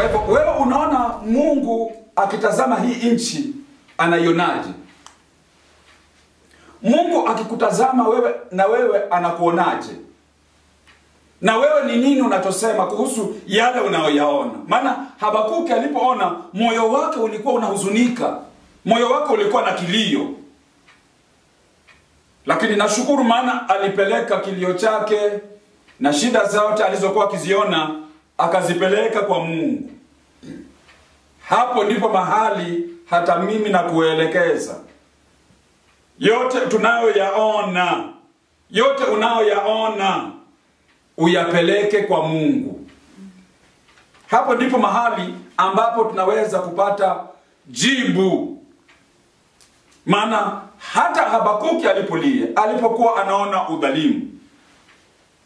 Kwa hivyo wewe unaona Mungu akitazama hii nchi anaionaje? Mungu akikutazama wewe na wewe anakuonaje? Na wewe ni nini unachosema kuhusu yale unayoyaona? Maana Habakuki alipoona, moyo wake ulikuwa unahuzunika. Moyo wake ulikuwa na kilio. Lakini nashukuru maana alipeleka kilio chake na shida zote alizokuwa akiziona akazipeleka kwa Mungu. Hapo ndipo mahali hata mimi na kuelekeza. Yote tunayoyaona, yote unayoyaona uyapeleke kwa Mungu. Hapo ndipo mahali ambapo tunaweza kupata jibu. Maana hata Habakuki alipokuwa anaona udhalimu,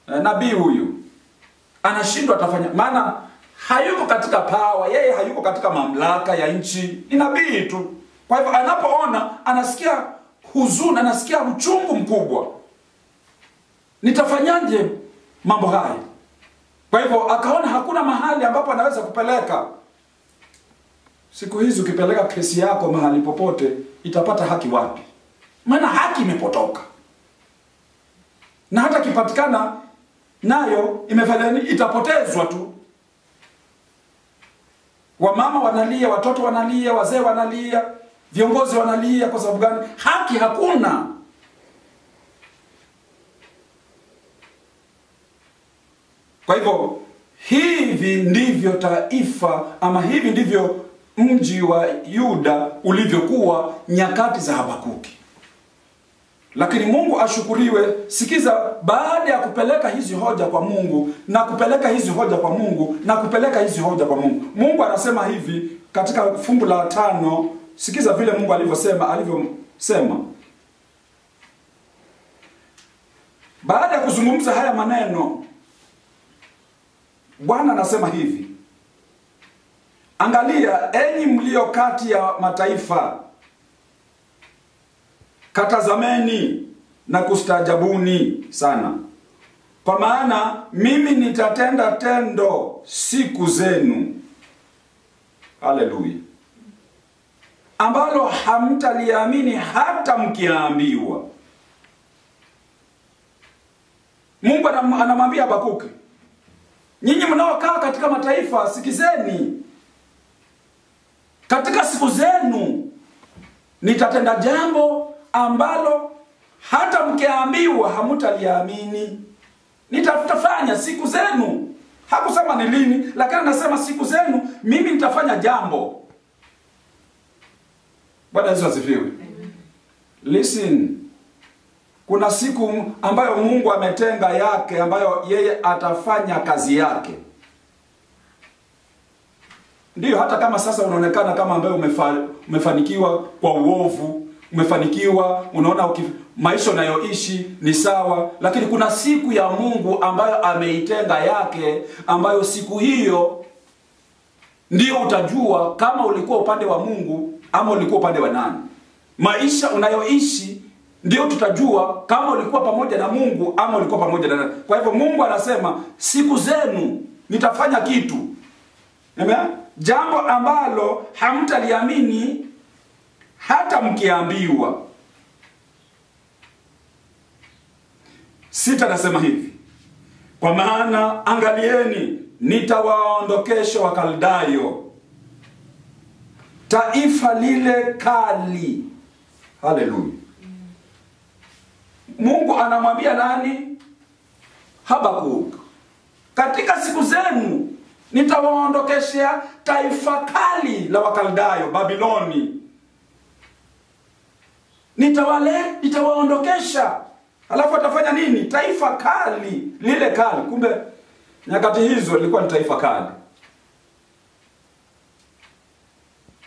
nabii huyu anashindwa atafanya, maana hayuko katika power, yeye hayuko katika mamlaka ya nchi, ni nabii tu. Kwa hivyo anapoona anasikia huzuni, anasikia uchungu mkubwa. Nitafanyaje mambo haya? Kwa hivyo akaona hakuna mahali ambapo anaweza kupeleka. Siku hizi ukipeleka kesi yako mahali popote, itapata haki wapi? Maana haki imepotoka. Na hata kipatikana nayo imefanya nini? Itapotezwa tu. Wamama wanalia, watoto wanalia, wazee wanalia, viongozi wanalia. Kwa sababu gani? Haki hakuna. Kwa hivyo hivi ndivyo taifa, ama hivi ndivyo mji wa Yuda ulivyokuwa nyakati za Habakuki. Lakini Mungu ashukuriwe. Sikiza, baada ya kupeleka hizi hoja kwa Mungu na kupeleka hizi hoja kwa Mungu na kupeleka hizi hoja kwa Mungu, Mungu anasema hivi katika fungu la 5. Sikiza vile Mungu alivyosema. Baada ya kuzungumza haya maneno, Bwana anasema hivi: angalia, enyi mlio kati ya mataifa, katazameni na kustaajabuni sana, kwa maana mimi nitatenda tendo siku zenu, haleluya, ambalo hamtaliamini hata mkiambiwa. Mungu anamwambia Habakuki, nyinyi mnaokaa katika mataifa, sikizeni. Katika siku zenu nitatenda jambo ambalo hata mkiambiwa hamtaliamini. Nitafanya siku zenu. Hakusema ni lini, lakini anasema siku zenu mimi nitafanya jambo. Bwana Yesu asifiwe. Listen. Kuna siku ambayo Mungu ametenga yake, ambayo yeye atafanya kazi yake. Ndiyo, hata kama sasa unaonekana kama ambaye umefanikiwa kwa uovu, umefanikiwa, unaona maisha unayoishi ni sawa, lakini kuna siku ya Mungu ambayo ameitenga yake, ambayo siku hiyo ndiyo utajua kama ulikuwa upande wa Mungu ama ulikuwa upande wa nani. Maisha unayoishi ndio tutajua kama ulikuwa pamoja na Mungu ama ulikuwa pamoja na nani. Kwa hivyo Mungu anasema siku zenu nitafanya kitu. Amen? Jambo ambalo hamtaliamini hata mkiambiwa. 6 anasema hivi: kwa maana angalieni, nitawaondokesha Wakaldayo, taifa lile kali. Haleluya. Mungu anamwambia nani? Habakuki, katika siku zenu nitawaondokeshea taifa kali la Wakaldayo, Babiloni. Nitawaondokesha. Alafu atafanya nini? Taifa kali, lile kali. Kumbe nyakati hizo lilikuwa ni taifa kali,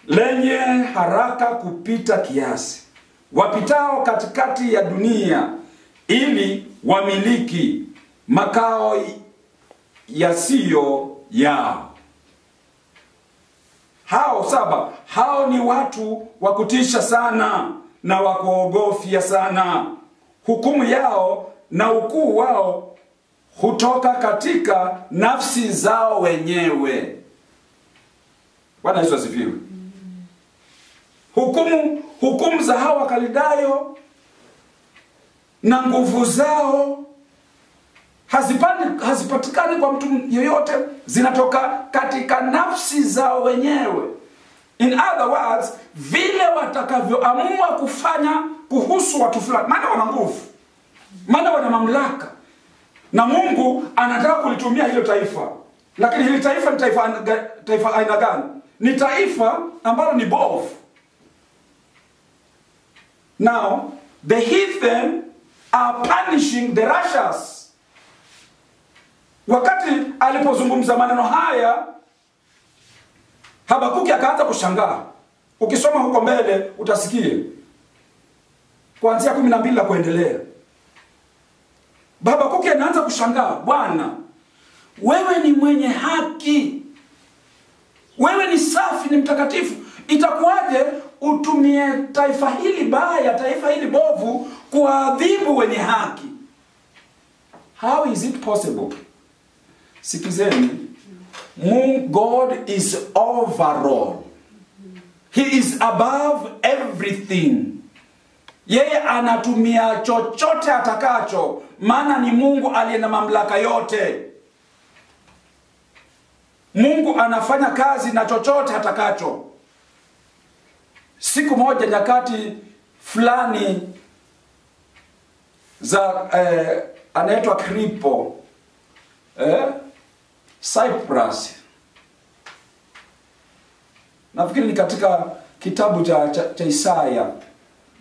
lenye haraka kupita kiasi, wapitao katikati ya dunia ili wamiliki makao yasiyo yao. Hao 7, hao ni watu wa kutisha sana na wa kuogofya sana. Hukumu yao na ukuu wao hutoka katika nafsi zao wenyewe. Bwana Yesu asifiwe. Hukumu za hawa Wakaldayo na nguvu zao hazipatikani kwa mtu yoyote, zinatoka katika nafsi zao wenyewe. In other words, vile watakavyoamua kufanya kuhusu watu fulani, maana wana nguvu, maana wana mamlaka, na Mungu anataka kulitumia hilo taifa. Lakini hili taifa ni taifa aina gani? Ni taifa ambalo ni bovu. Now, the heathen are punishing the righteous. Wakati alipozungumza maneno haya, Habakuki akaanza kushangaa. Ukisoma huko mbele utasikia kuanzia 12 la kuendelea. Habakuki anaanza kushangaa, Bwana, wewe ni mwenye haki, wewe ni safi, ni mtakatifu. Itakuwaje utumie taifa hili baya, taifa hili bovu kuadhibu wenye haki? How is it possible? Sikizeni, God is overall. He is above everything. Yeye anatumia chochote atakacho, maana ni Mungu aliye na mamlaka yote. Mungu anafanya kazi na chochote atakacho. Siku moja nyakati fulani za anaitwa Kripo, Cyprus, nafikiri ni katika kitabu cha Isaya,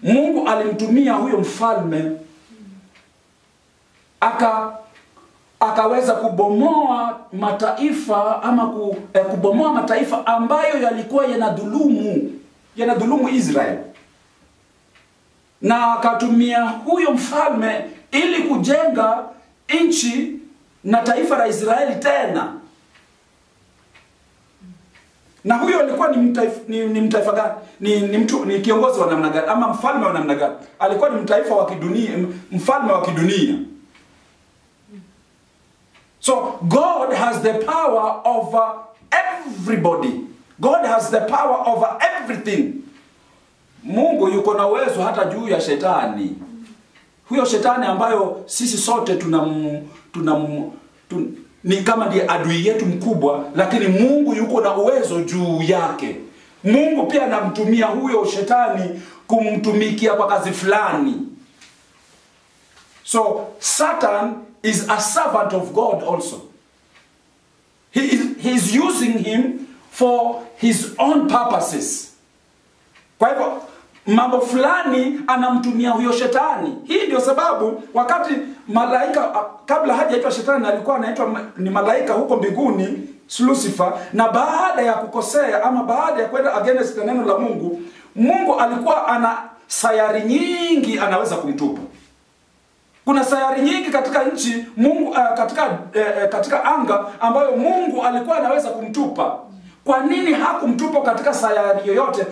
Mungu alimtumia huyo mfalme akaweza kubomoa mataifa ama kubomoa mataifa ambayo yalikuwa yanadhulumu Israeli, na akatumia huyo mfalme ili kujenga nchi na taifa la Israeli tena. Na huyo alikuwa ni mtaifa gani? Ni kiongozi wa namna gani? Ama mfalme wa namna gani? Alikuwa ni mtaifa wa kidunia, mfalme wa kidunia. So God has the power over everybody. God has the power over everything. Mungu yuko na uwezo hata juu ya shetani. Huyo shetani ambayo sisi sote ni kama ndiye adui yetu mkubwa, lakini Mungu yuko na uwezo juu yake. Mungu pia anamtumia huyo shetani kumtumikia kwa kazi fulani. So Satan is a servant of God also. He is using him for his own purposes. Kwa hivyo mambo fulani anamtumia huyo shetani. Hii ndio sababu wakati malaika kabla hajaitwa shetani alikuwa anaitwa ni malaika huko mbinguni, Lucifer, na baada ya kukosea ama baada ya kwenda against neno la Mungu, Mungu alikuwa ana sayari nyingi anaweza kumtupa. Kuna sayari nyingi katika nchi Mungu katika anga ambayo Mungu alikuwa anaweza kumtupa. Kwa nini hakumtupa katika sayari yoyote,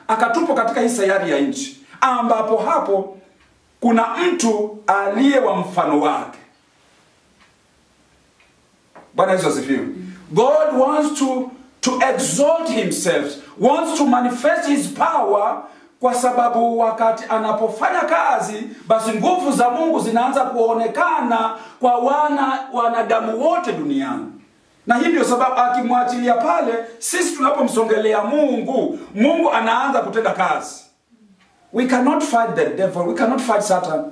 akatupa katika hii sayari ya nchi, ambapo hapo kuna mtu aliye wa mfano wake? Bwana Yesu asifiwe. God wants to exalt himself, wants to manifest his power, kwa sababu wakati anapofanya kazi, basi nguvu za Mungu zinaanza kuonekana kwa wanadamu wote duniani. Na hii ndio sababu akimwachilia pale, sisi tunapomsongelea Mungu anaanza kutenda kazi. We cannot fight the devil, we cannot fight Satan.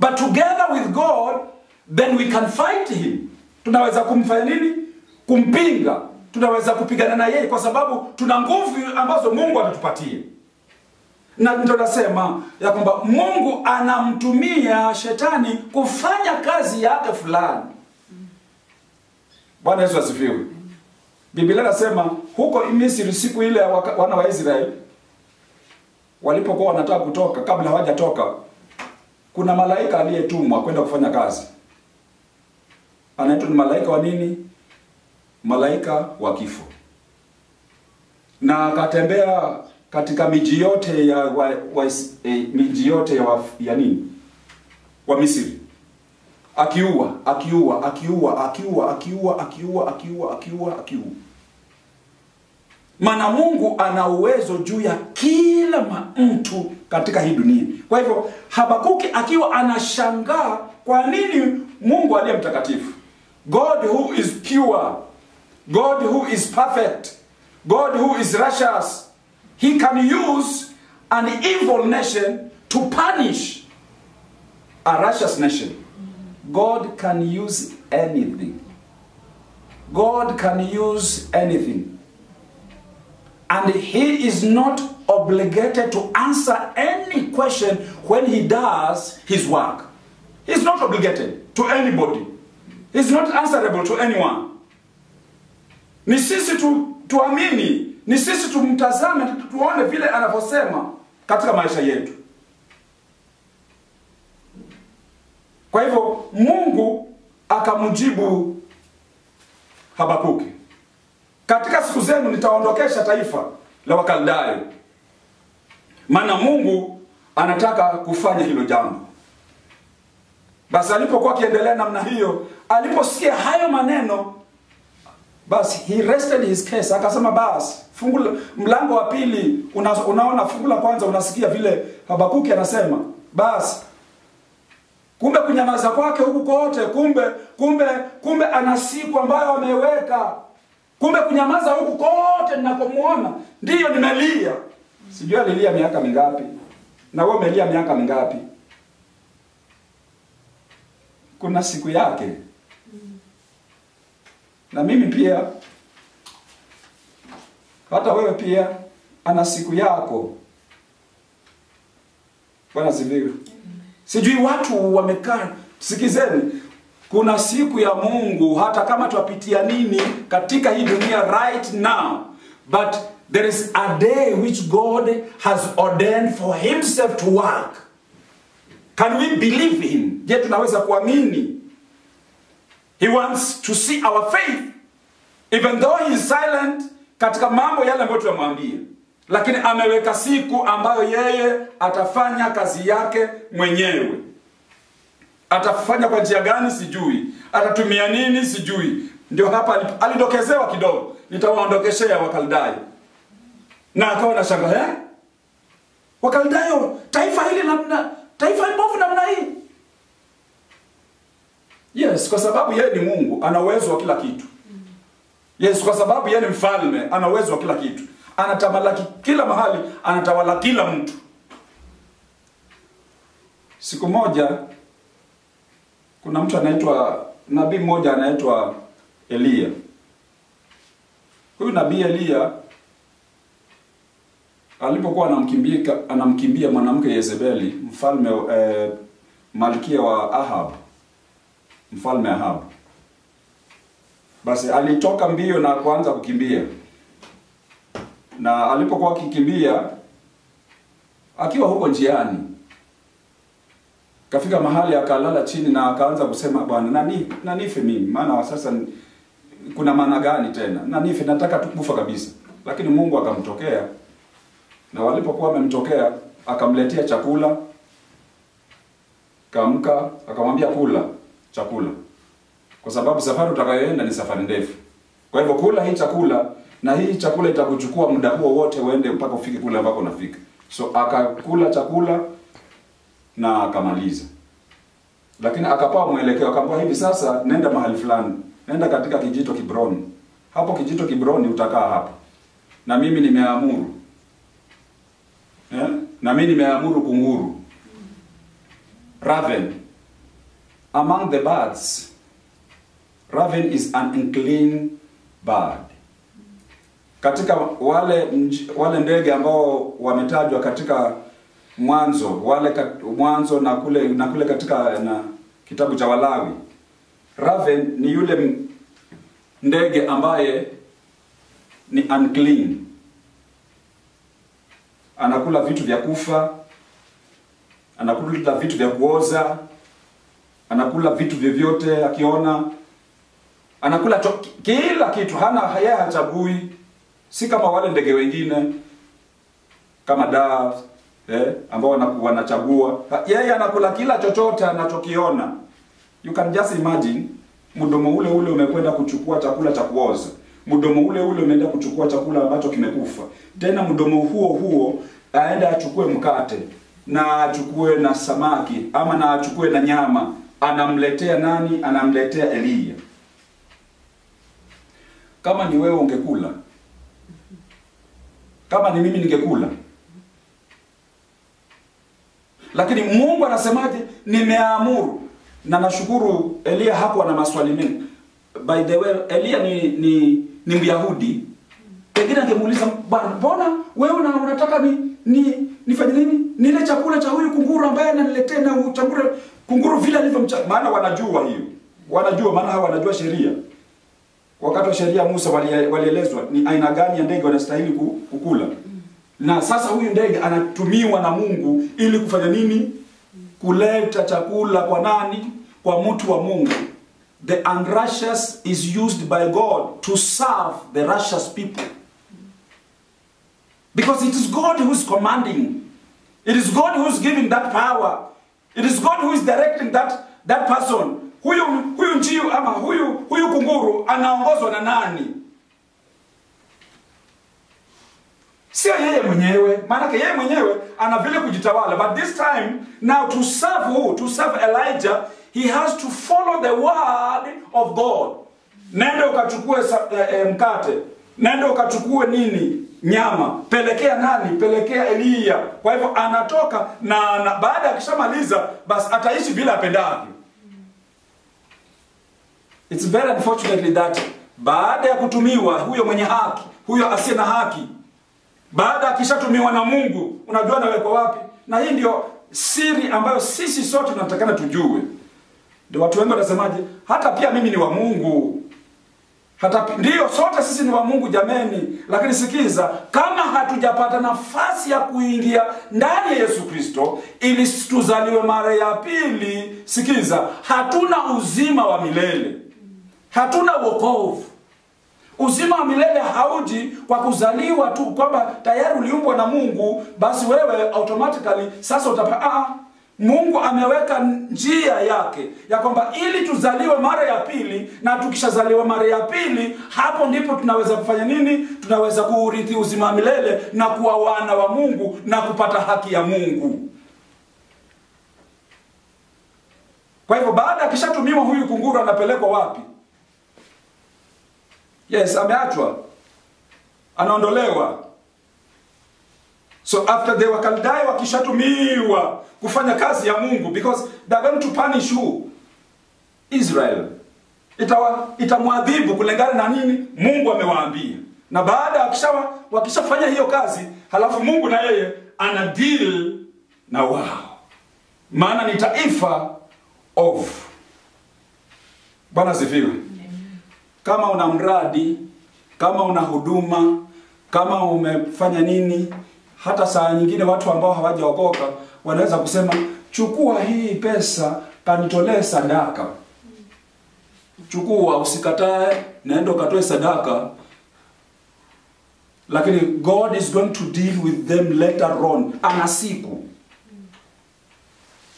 But together with God, then we can fight him. Tunaweza kumfanya nini? Kumpinga. Tunaweza kupigana na yeye kwa sababu tuna nguvu ambazo Mungu anatupatia. Na ndio nasema ya kwamba Mungu anamtumia shetani kufanya kazi yake fulani. Bwana Yesu asifiwe. Biblia inasema huko Misri siku ile wana wa Israeli walipokuwa wanataka kutoka, kabla hawajatoka, kuna malaika aliyetumwa kwenda kufanya kazi. Anaitwa ni malaika wa nini? Malaika wa kifo. Na akatembea katika miji yote ya nini? Wa Misri. Akiua. Maana Mungu ana uwezo juu ya kila mtu katika hii dunia. Kwa hivyo Habakuki akiwa anashangaa kwa nini Mungu aliye mtakatifu, God who is pure, God who is perfect, God who is righteous, he can use an evil nation to punish a righteous nation. God can use anything. God can use anything. And he is not obligated to answer any question when he does his work. He's not obligated to anybody. He's not answerable to anyone. Ni sisi tuamini, ni sisi tumtazame, tuone vile anavyosema katika maisha yetu. Kwa hivyo Mungu akamjibu Habakuki, katika siku zenu nitaondokesha taifa la Wakaldayo. Maana Mungu anataka kufanya hilo jambo. Basi alipokuwa akiendelea namna hiyo, aliposikia hayo maneno, basi he rested his case. Akasema basi, mlango wa pili, unaona fungu la kwanza unasikia vile Habakuki anasema, basi kumbe kunyamaza kwake huku kote, kumbe ana siku ambayo ameweka. Kumbe kunyamaza huku kote ninakomuona, ndiyo nimelia. Sijui alilia miaka mingapi, na wewe umelia miaka mingapi? Kuna siku yake. Na mimi pia, hata wewe pia ana siku yako. Bwana sifiwe. Sijui watu wamekaa, sikizeni, kuna siku ya Mungu hata kama tuwapitia nini katika hii dunia right now, but there is a day which God has ordained for himself to work. Can we believe him? Je, tunaweza kuamini? He wants to see our faith, even though he is silent katika mambo yale ambayo tunamwambia, lakini ameweka siku ambayo yeye atafanya kazi yake mwenyewe. Atafanya kwa njia gani sijui, atatumia nini sijui. Ndio hapa alidokezewa kidogo, nitawaondokeshea Wakaldayo. Na akawa na shanga, Wakaldayo, taifa hili taifa mbovu namna hii. Yes, kwa sababu yeye ni Mungu, ana uwezo wa kila kitu. Yes, kwa sababu yeye ni mfalme, ana uwezo wa kila kitu. Anatamalaki kila mahali, anatawala kila mtu. Siku moja kuna mtu anaitwa, nabii mmoja anaitwa Elia. Huyu nabii Elia alipokuwa anamkimbia mwanamke Yezebeli, mfalme malkia wa Ahab, mfalme Ahab. Basi alitoka mbio na kuanza kukimbia. Na alipokuwa akikimbia, akiwa huko njiani, kafika mahali akalala chini na akaanza kusema, Bwana, na nife mimi, maana sasa kuna maana gani tena? Na nife, nataka tukufa kabisa. Lakini Mungu akamtokea. Na walipokuwa wamemtokea, akamletea chakula. Kaamka, akamwambia kula chakula. Kwa sababu safari utakayoenda ni safari ndefu. Kwa hivyo kula hii chakula, na hii chakula itakuchukua muda huo wote uende mpaka ufike kule ambako unafika. So akakula chakula na akamaliza. Lakini akapewa mwelekeo, akamwambia hivi sasa nenda mahali fulani. Nenda katika kijito Kibroni. Hapo kijito Kibroni utakaa hapa. Na mimi nimeamuru. Na mimi nimeamuru kunguru. Raven. Among the birds, raven is an unclean bird. Katika wale ndege ambao wametajwa katika Mwanzo na kule katika kitabu cha Walawi, raven ni yule ndege ambaye ni unclean. Anakula vitu vya kufa, anakula vitu vya kuoza, anakula vitu vyovyote akiona, anakula kila kitu, yeye hachagui. Si kama wale ndege wengine kama daa ambao wanachagua. Yeye anakula kila chochote anachokiona. You can just imagine mdomo ule umekwenda kuchukua chakula cha kuoza. mdomo ule ule umeenda kuchukua chakula ambacho kimekufa. Tena mdomo huo huo aenda achukue mkate na achukue na samaki ama na achukue na nyama, anamletea nani? Anamletea Elia. Kama ni wewe ungekula, kama ni mimi ningekula. Lakini Mungu anasemaje? Nimeamuru. Na nashukuru Elia hakuwa na maswali mengi. By the way, Elia ni Myahudi. Pengine angemuuliza, bwana, mbona wewe unataka nifanye nini? Nile chakula cha huyu kunguru ambaye ananiletea na chakula kunguru vile alivyomchapa. Maana wanajua hiyo. Wanajua, maana hawa wanajua sheria. Wakati wa sheria Musa walielezwa ni aina gani ya ndege wanastahili kukula. Na sasa huyu ndege anatumiwa na Mungu ili kufanya nini? Kuleta chakula kwa nani? Kwa mtu wa Mungu. The unrighteous is used by God to serve the righteous people. Because it is God who is commanding. It is God who is giving that power. It is God who is directing that person. Huyu njiu ama huyu kunguru anaongozwa na nani? Sio yeye mwenyewe. Maana yeye mwenyewe ana vile kujitawala. But this time, now to serve who? To serve Elijah, he has to follow the word of God. Nenda ukachukue mkate. Nenda ukachukue nini? Nyama. Pelekea nani? Pelekea Elia. Kwa hivyo anatoka na baada ya kishamaliza basi ataishi bila apendavyo. It's very unfortunately that baada ya kutumiwa huyo mwenye haki, huyo asiye na haki, baada akishatumiwa na Mungu, unajua nawekwa wapi? Na hii ndio siri ambayo sisi sote tunatakana tujue. Ndio watu wengi wanasemaje? Hata pia mimi ni wa Mungu. Ndio sote sisi ni wa Mungu jameni, lakini sikiza, kama hatujapata nafasi ya kuingia ndani ya Yesu Kristo ili tuzaliwe mara ya pili, sikiza, hatuna uzima wa milele. Hatuna wokovu. Uzima wa milele hauji kwa kuzaliwa tu kwamba tayari uliumbwa na Mungu basi wewe automatically sasa Mungu ameweka njia yake ya kwamba ili tuzaliwe mara ya pili, na tukishazaliwa mara ya pili hapo ndipo tunaweza kufanya nini? Tunaweza kuurithi uzima wa milele na kuwa wana wa Mungu na kupata haki ya Mungu. Kwa hivyo baada akishatumiwa huyu kunguru anapelekwa wapi? Yes, ameachwa. Anaondolewa. So after the Wakaldai wakishatumiwa kufanya kazi ya Mungu, because they are going to punish who? Israel. Itamwadhibu kulingana na nini? Mungu amewaambia. Na baada wakishafanya hiyo kazi, halafu Mungu na yeye ana deal na wao. Maana ni taifa of. Bwana sifiwe. Kama una mradi, kama una huduma, kama umefanya nini, hata saa nyingine watu ambao hawajaokoka wanaweza kusema, chukua hii pesa kanitolee sadaka. Chukua, usikatae, naenda ukatoe sadaka. Lakini God is going to deal with them later on, ana siku.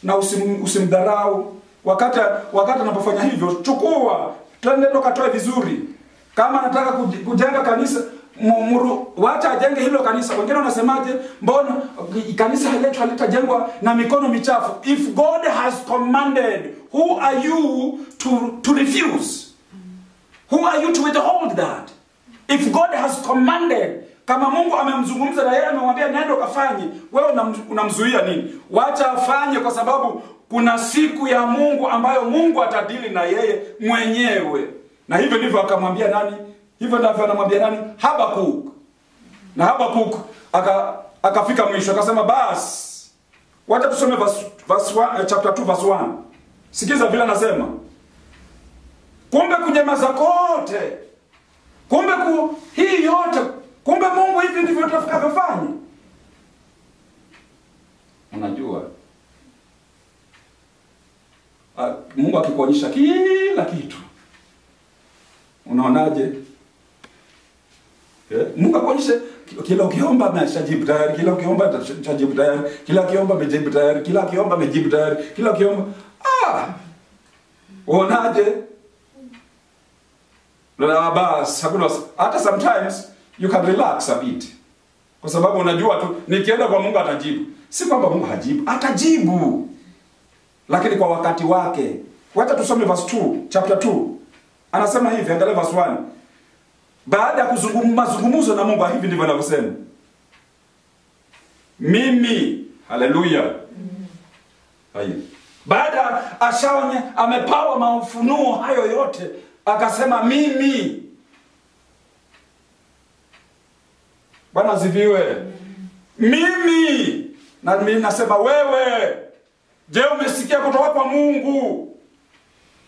Na usimdharau wakati anapofanya hivyo. Chukua, twende ukatoe vizuri. Kama anataka kujenga kanisa, wacha ajenge hilo kanisa. Wengine wanasemaje? Mbona kanisa letu halitajengwa na mikono michafu? If God has commanded, who are you to refuse? Who are you to withhold that? If God has commanded, kama Mungu amemzungumza na yeye amemwambia nenda ukafanye, wewe unamzuia nini? Wacha afanye, kwa sababu kuna siku ya Mungu ambayo Mungu atadili na yeye mwenyewe. Na hivyo ndivyo akamwambia nani? Hivyo ndivyo anamwambia nani? Habakuk. Na Habakuk akafika mwisho akasema basi. Wacha tusome chapter 2 verse 1. Sikiza vile anasema. Kumbe kunyamaza kote. Kumbe hii yote, kumbe Mungu hivi ndivyo atakafanya. Unajua? Mungu akikuonyesha kila kitu, unaonaje? Mungu akuonyesha kila ukiomba ameshajibu tayari, kila ukiomba atajibu tayari, kila ukiomba amejibu tayari, kila ukiomba amejibu tayari, kila ukiomba unaonaje? bas hakuna, hata sometimes you can relax a bit. Kwa sababu unajua tu nikienda kwa Mungu atajibu. Si kwamba Mungu hajibu, atajibu. Lakini kwa wakati wake. Wacha tusome verse 2, chapter 2. Anasema hivi, angalia verse 1. Baada ya mazungumzo na Mungu, hivi ndivyo anavyosema. Mimi, haleluya. Haya. Baada ashaonye amepawa mafunuo hayo yote, akasema mimi. Bwana ziviwe. Mimi. Na mimi nasema wewe. Je, umesikia kutoka kwa Mungu?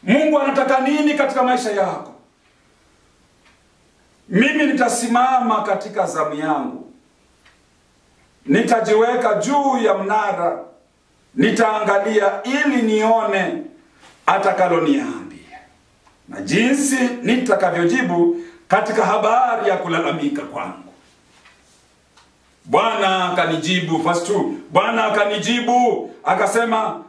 Mungu anataka nini katika maisha yako? Mimi nitasimama katika zamu yangu. Nitajiweka juu ya mnara. Nitaangalia ili nione atakaloniambia. Na jinsi nitakavyojibu katika habari ya kulalamika kwangu. Bwana akanijibu, verse 2. Bwana akanijibu, akasema,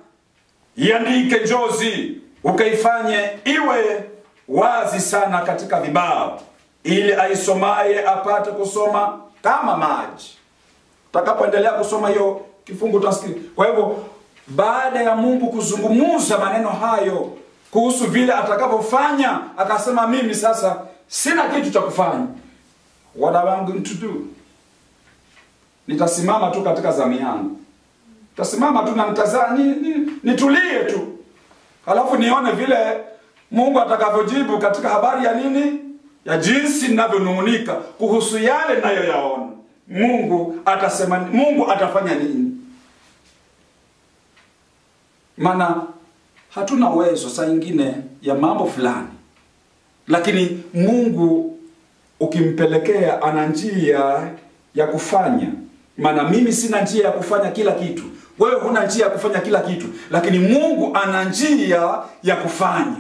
iandike njozi, ukaifanye iwe wazi sana katika vibao, ili aisomaye apate kusoma kama maji. Utakapoendelea kusoma hiyo kifungu utasikia. Kwa hivyo baada ya Mungu kuzungumza maneno hayo kuhusu vile atakavyofanya, akasema mimi sasa sina kitu cha kufanya. What am I going to do? Nitasimama tu katika zamu yangu. Nitasimama tu na nitulie tu. Halafu nione vile Mungu atakavyojibu katika habari ya nini? Ya jinsi ninavyonung'unika kuhusu yale ninayoyaona. Mungu atasema, Mungu atafanya nini? Maana hatuna uwezo saa nyingine ya mambo fulani. Lakini Mungu ukimpelekea ana njia ya kufanya. Maana mimi sina njia ya kufanya kila kitu. Wewe huna njia ya kufanya kila kitu. Lakini Mungu ana njia ya kufanya.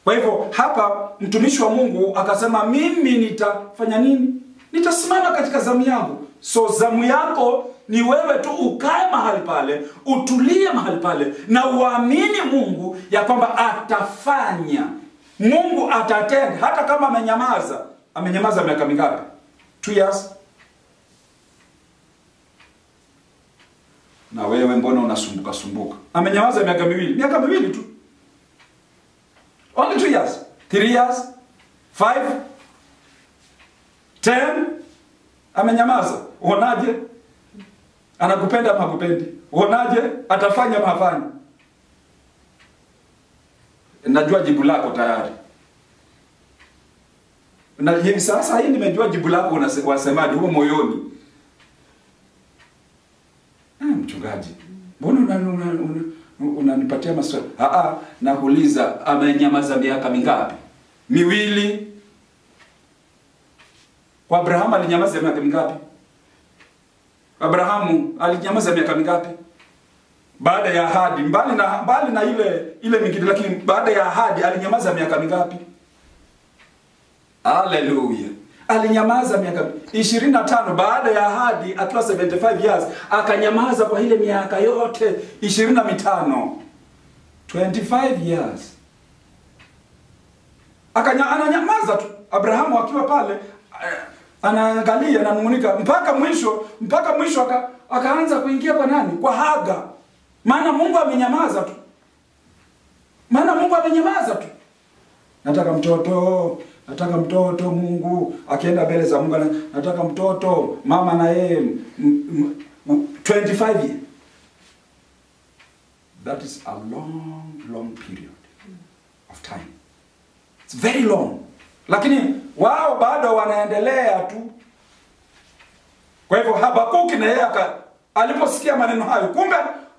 Kwa hivyo hapa mtumishi wa Mungu akasema mimi nitafanya nini? Nitasimama katika zamu yangu. So zamu yako ni wewe tu ukae mahali pale, utulie mahali pale na uamini Mungu ya kwamba atafanya. Mungu atatenda hata kama amenyamaza. Amenyamaza miaka mingapi? 2 years. Na wewe mbona unasumbuka? Amenyamaza miaka miwili. Miaka miwili tu. Only 2 years. 3 years. 5. 10. Amenyamaza. Uonaje? Anakupenda ama hakupendi? Uonaje? Atafanya ama hafanyi? Najua jibu lako tayari. Na hivi sasa hii nimejua jibu lako, unasemaje huko moyoni? Mchungaji, mbona unanipatia maswali? Nakuuliza, amenyamaza miaka mingapi? 2. Kwa Abrahamu alinyamaza miaka mingapi? Abrahamu alinyamaza miaka mingapi? Baada ya ahadi, mbali na ile mingine, lakini baada ya ahadi alinyamaza miaka mingapi? Haleluya. Alinyamaza miaka 25 baada ya ahadi akiwa 75 years, akanyamaza kwa ile miaka yote 25. 25 years. Ananyamaza tu. Abrahamu akiwa pale anaangalia na nung'unika mpaka mwisho akaanza kuingia kwa nani? Kwa Haga. Maana Mungu amenyamaza tu. Nataka mtoto Mungu akienda mbele za Mungu, nataka mtoto. Mama na yeye 25 years. That is a long period of time. It's very long. Lakini wao bado wanaendelea tu. Kwa hivyo Habakuki na yeye aliposikia maneno hayo,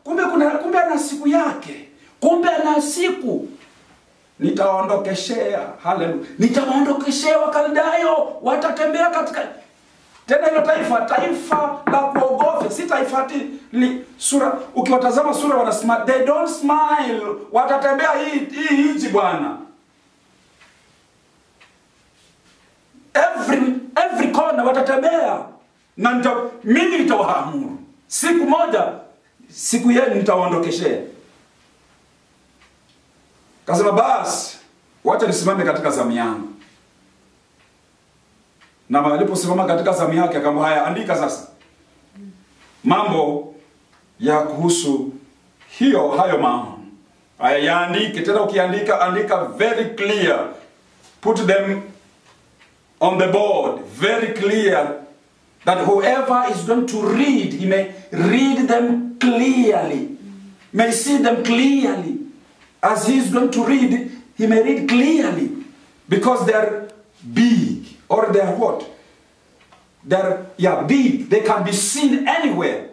kumbe ana siku yake. Kumbe ana siku. Nitaondokeshea, haleluya. Nitaondokeshea Wakaldayo, watatembea katika tena hilo taifa la kuogofya, si taifa sura. Ukiwatazama sura wanasmile, they don't smile. Watatembea hii Bwana. Every corner watatembea. Na mimi nitawaamuru. Siku moja, siku yenu nitawaondokeshea. Kasema basi, wacha nisimame katika zamu yangu. Na aliposimama katika zamu yake akamwambia, haya andika sasa mambo ya kuhusu hayo maono. Haya yaandike, tena ukiandika andika very clear. Put them on the board very clear, that whoever is going to read, he may read them clearly, may see them clearly. As he is going to read, he may read clearly, because they are big, or they are what? They are big. They can be seen anywhere.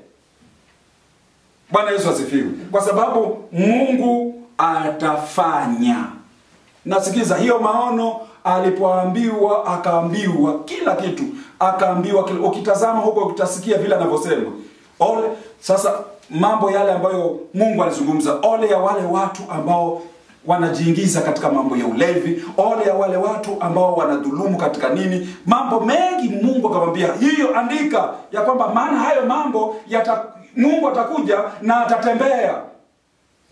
Bwana Yesu asifiwe. Kwa sababu Mungu atafanya. Nasikiza hiyo maono alipoambiwa, akaambiwa kila kitu. Akaambiwa kila, ukitazama huko utasikia vile anavyosema. Sasa mambo yale ambayo Mungu alizungumza, ole ya wale watu ambao wanajiingiza katika mambo ya ulevi, ole ya wale watu ambao wanadhulumu katika nini, mambo mengi. Mungu akamwambia hiyo andika, ya kwamba maana hayo mambo Mungu atakuja na atatembea.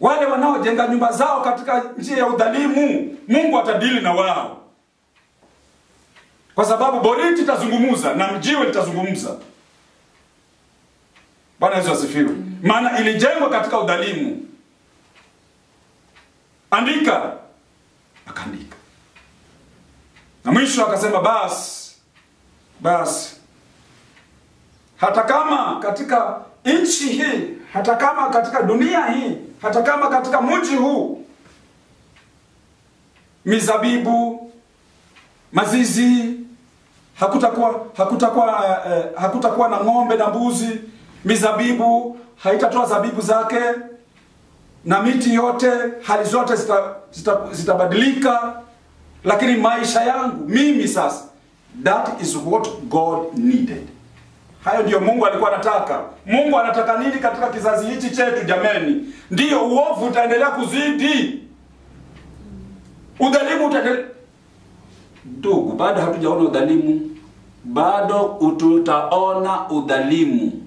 Wale wanaojenga nyumba zao katika njia ya udhalimu, Mungu atadili na wao, kwa sababu boriti itazungumza na mjiwe litazungumza. Bwana Yesu asifiwe. Maana ilijengwa katika udhalimu. Andika. Akaandika. Na mwisho akasema basi hata kama katika nchi hii, hata kama katika dunia hii, hata kama katika mji huu, mizabibu, mazizi, hakutakuwa na ng'ombe na mbuzi, mizabibu haitatoa zabibu zake, na miti yote, hali zote zitabadilika, lakini maisha yangu mimi sasa, that is what God needed. Hayo ndio Mungu alikuwa anataka. Mungu anataka nini katika kizazi hichi chetu jameni? Ndio uovu utaendelea kuzidi. Udhalimu utaendelea. Ndugu, bado hatujaona udhalimu. Bado tutaona udhalimu.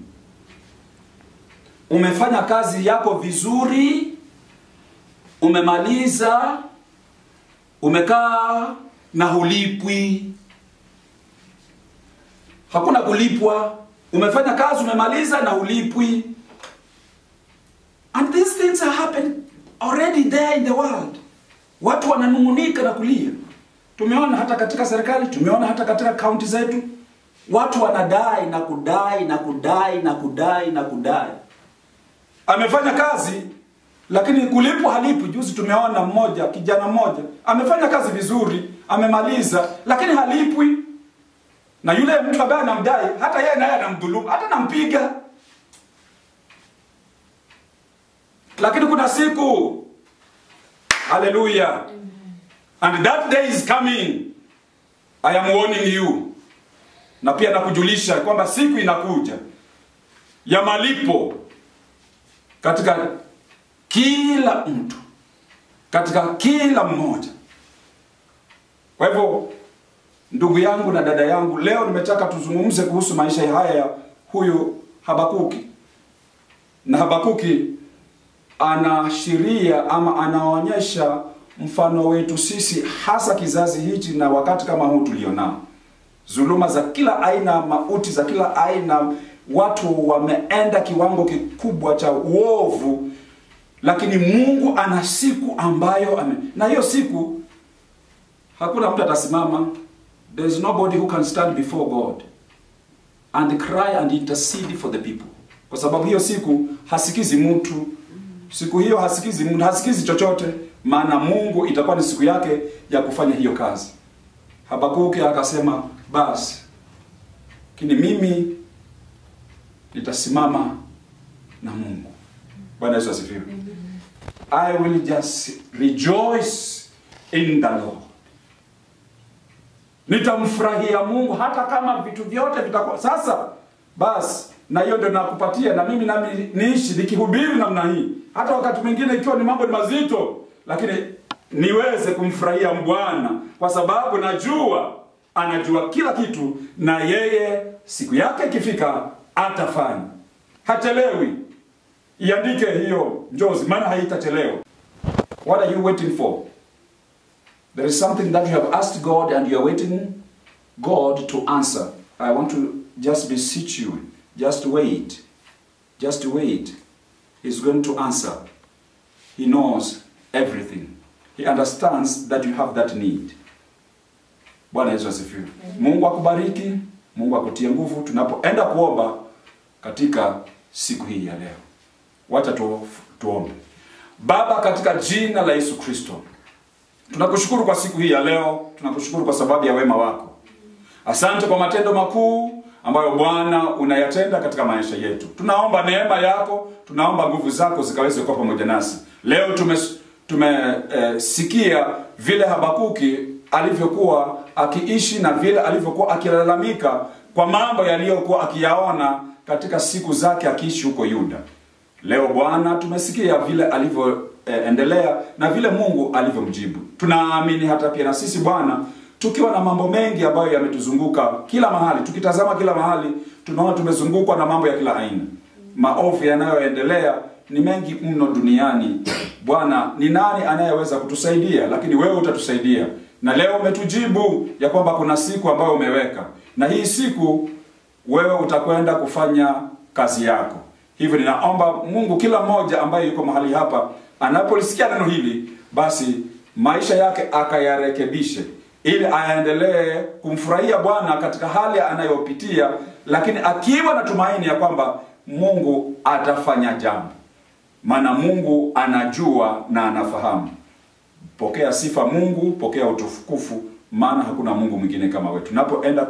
Umefanya kazi yako vizuri, umemaliza, umekaa na hulipwi. Hakuna kulipwa. Umefanya kazi, umemaliza na hulipwi. And these things are happening already there in the world. Watu wananung'unika na kulia. Tumeona hata katika serikali, tumeona hata katika kaunti zetu, watu wanadai na kudai na kudai na kudai na kudai. Amefanya kazi lakini kulipwa halipwi. Juzi tumeona kijana mmoja amefanya kazi vizuri, amemaliza, lakini halipwi. Na yule mtu ambaye anamdai, hata yeye naye anamdhulumu, hata nampiga. Lakini kuna siku, hallelujah, and that day is coming. I am warning you. Na pia nakujulisha kwamba siku inakuja ya malipo katika kila mtu, katika kila mmoja. Kwa hivyo ndugu yangu na dada yangu, leo nimetaka tuzungumze kuhusu maisha haya ya huyu Habakuki. Na Habakuki anaashiria ama anaonyesha mfano wetu sisi, hasa kizazi hichi na wakati kama huu tulionao. Zuluma za kila aina, mauti za kila aina, watu wameenda kiwango kikubwa cha uovu, lakini Mungu ana siku ambayo na hiyo siku hakuna mtu atasimama. There is nobody who can stand before God and cry and intercede for the people. Kwa sababu hiyo siku hasikizi mtu. Siku hiyo hasikizi mtu, hasikizi chochote, maana Mungu itakuwa ni siku yake ya kufanya hiyo kazi. Habakuki akasema basi, lakini mimi nitasimama na Mungu. Bwana Yesu asifiwe. I will just rejoice in the Lord. Nitamfurahia Mungu hata kama vitu vyote vitakuwa. Sasa basi, na hiyo ndio nakupatia, na mimi nami niishi nikihubiri namna hii. Hata wakati mwingine ikiwa ni mambo mazito, lakini niweze kumfurahia Bwana, kwa sababu najua anajua kila kitu, na yeye siku yake ikifika atafanya. Hachelewi. Iandike hiyo njozi, maana haitachelewa. What are you waiting for? There is something that you have asked God and you are waiting. God to answer. I want to just beseech you, just wait. Just wait. He's going to answer. He knows everything. He understands that you have that need. Bwana Yesu asifiwe. Mungu akubariki, Mungu akutie nguvu tunapoenda kuomba katika siku hii ya leo. Wacha tuombe. Baba, katika jina la Yesu Kristo, tunakushukuru kwa siku hii ya leo, tunakushukuru kwa sababu ya wema wako. Asante kwa matendo makuu ambayo Bwana unayatenda katika maisha yetu. Tunaomba neema yako, tunaomba nguvu zako zikaweze kuwa pamoja nasi. Leo tumesikia vile Habakuki alivyokuwa akiishi na vile alivyokuwa akilalamika kwa mambo yaliyokuwa akiyaona katika siku zake akiishi huko Yuda. Leo Bwana tumesikia vile alivyoendelea na vile Mungu alivyomjibu. Tunaamini hata pia na sisi Bwana, tukiwa na mambo mengi ambayo yametuzunguka kila mahali, tukitazama kila mahali, tunaona tumezungukwa na mambo ya kila aina. Maovu yanayoendelea ni mengi mno duniani. Bwana, ni nani anayeweza kutusaidia? Lakini wewe utatusaidia. Na leo umetujibu ya kwamba kuna siku ambayo umeweka. Na hii siku wewe utakwenda kufanya kazi yako. Hivyo ninaomba Mungu, kila mmoja ambaye yuko mahali hapa anapolisikia neno hili, basi maisha yake akayarekebishe ili aendelee kumfurahia Bwana katika hali anayopitia, lakini akiwa na tumaini ya kwamba Mungu atafanya jambo. Maana Mungu anajua na anafahamu. Pokea sifa Mungu, pokea utukufu, maana hakuna Mungu mwingine kama wewe. Tunapoenda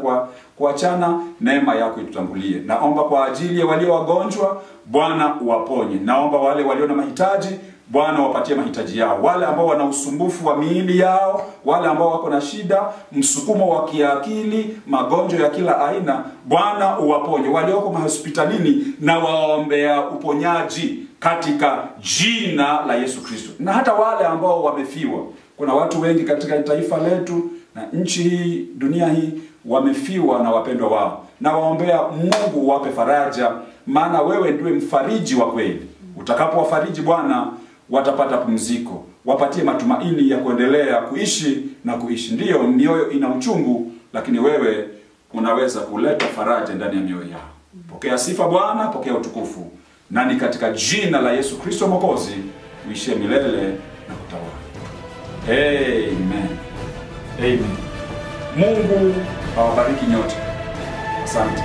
kuachana, neema yako itutangulie. Naomba kwa ajili ya walio wagonjwa, Bwana uwaponye. Naomba wale walio na mahitaji, Bwana wapatie mahitaji yao. Wale ambao wana usumbufu wa miili yao, wale ambao wako na shida, msukumo wa kiakili, magonjwa ya kila aina, Bwana uwaponye. Walioko hospitalini na waombea uponyaji katika jina la Yesu Kristo. Na hata wale ambao wamefiwa. Kuna watu wengi katika taifa letu na nchi hii, dunia hii, wamefiwa na wapendwa wao. Na waombea Mungu wape faraja, maana wewe ndiye mfariji wa kweli. Utakapowafariji Bwana, watapata pumziko. Wapatie matumaini ya kuendelea kuishi na kuishi. Ndiyo, mioyo ina uchungu, lakini wewe unaweza kuleta faraja ndani ya mioyo yao. Pokea sifa Bwana, pokea utukufu. Na ni katika jina la Yesu Kristo Mwokozi uishie milele na kutawala. Amen. Amen. Mungu awabariki nyote. Asante.